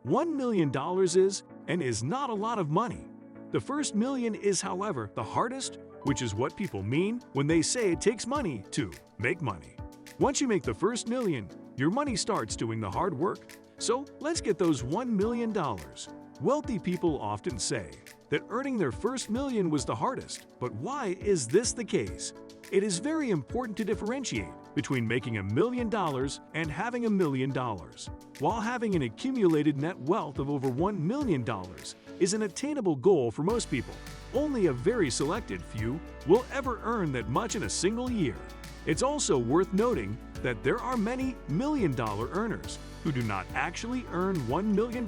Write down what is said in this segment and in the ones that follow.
$1 million is and is not a lot of money. The first million is, however, the hardest, which is what people mean when they say it takes money to make money. Once you make the first million, your money starts doing the hard work. So let's get those $1 million. Wealthy people often say that earning their first million was the hardest, but why is this the case? It is very important to differentiate between making $1 million and having $1 million. While having an accumulated net wealth of over $1 million is an attainable goal for most people, only a very selected few will ever earn that much in a single year. It's also worth noting that there are many million-dollar earners who do not actually earn $1 million.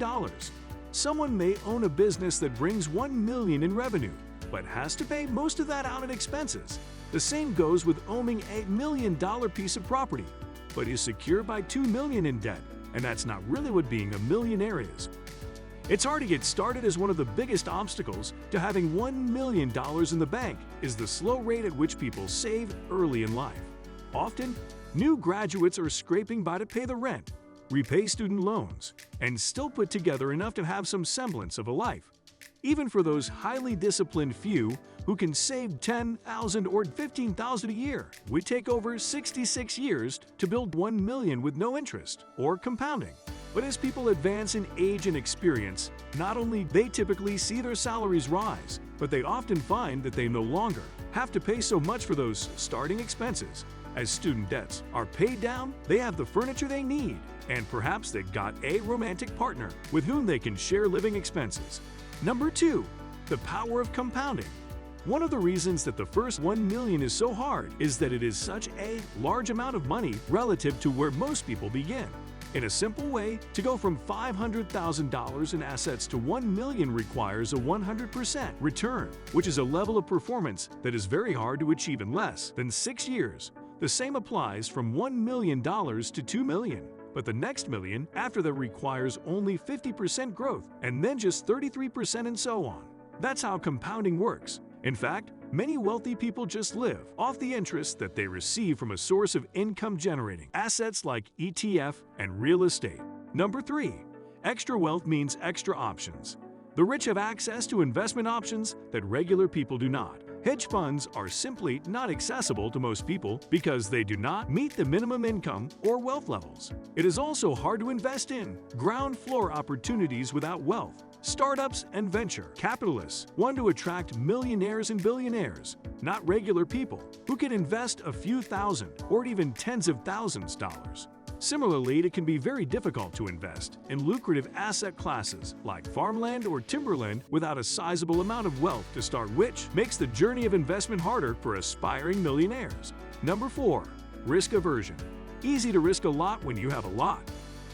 Someone may own a business that brings $1 million in revenue, but has to pay most of that out in expenses. The same goes with owning a $1 million piece of property, but is secured by $2 million in debt, and that's not really what being a millionaire is. It's hard to get started, as one of the biggest obstacles to having $1 million in the bank is the slow rate at which people save early in life. Often, new graduates are scraping by to pay the rent, repay student loans, and still put together enough to have some semblance of a life. Even for those highly disciplined few who can save $10,000 or $15,000 a year, it would take over 66 years to build $1 million with no interest or compounding. But as people advance in age and experience, not only they typically see their salaries rise, but they often find that they no longer have to pay so much for those starting expenses. As student debts are paid down, they have the furniture they need, and perhaps they've got a romantic partner with whom they can share living expenses. Number 2. The power of compounding. One of the reasons that the first $1 million is so hard is that it is such a large amount of money relative to where most people begin. In a simple way, to go from $500,000 in assets to $1 million requires a 100% return, which is a level of performance that is very hard to achieve in less than 6 years. The same applies from $1 million to $2 million. But the next million after that requires only 50% growth, and then just 33%, and so on. That's how compounding works. In fact, many wealthy people just live off the interest that they receive from a source of income-generating assets like ETF and real estate. Number 3. Extra wealth means extra options. The rich have access to investment options that regular people do not. Hedge funds are simply not accessible to most people because they do not meet the minimum income or wealth levels. It is also hard to invest in ground floor opportunities without wealth. Startups and venture capitalists want to attract millionaires and billionaires, not regular people who can invest a few thousand or even tens of thousands of dollars. Similarly, it can be very difficult to invest in lucrative asset classes like farmland or timberland without a sizable amount of wealth to start, which makes the journey of investment harder for aspiring millionaires. Number 4. Risk aversion. Easy to risk a lot when you have a lot.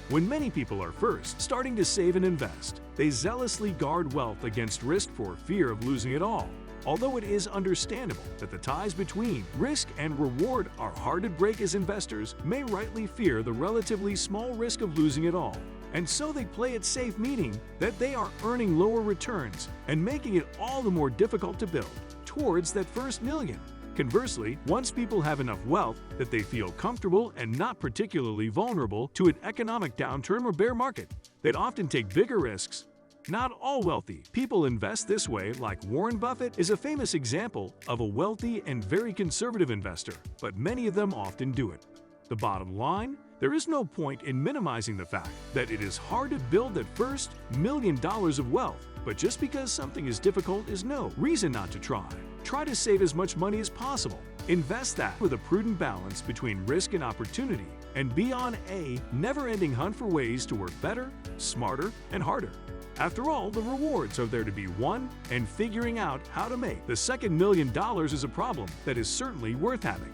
When many people are first starting to save and invest, they zealously guard wealth against risk for fear of losing it all. Although it is understandable that the ties between risk and reward are hard to break, as investors may rightly fear the relatively small risk of losing it all. And so they play it safe, meaning that they are earning lower returns and making it all the more difficult to build towards that first million. Conversely, once people have enough wealth that they feel comfortable and not particularly vulnerable to an economic downturn or bear market, they'd often take bigger risks. Not all wealthy people invest this way, like Warren Buffett is a famous example of a wealthy and very conservative investor, but many of them often do it. The bottom line? There is no point in minimizing the fact that it is hard to build that first $1 million of wealth, but just because something is difficult is no reason not to try. Try to save as much money as possible. Invest that with a prudent balance between risk and opportunity, and be on a never-ending hunt for ways to work better, smarter, and harder. After all, the rewards are there to be won, and figuring out how to make the second $1 million is a problem that is certainly worth having.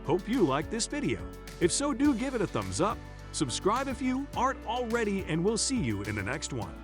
Hope you liked this video. If so, do give it a thumbs up, subscribe if you aren't already, and we'll see you in the next one.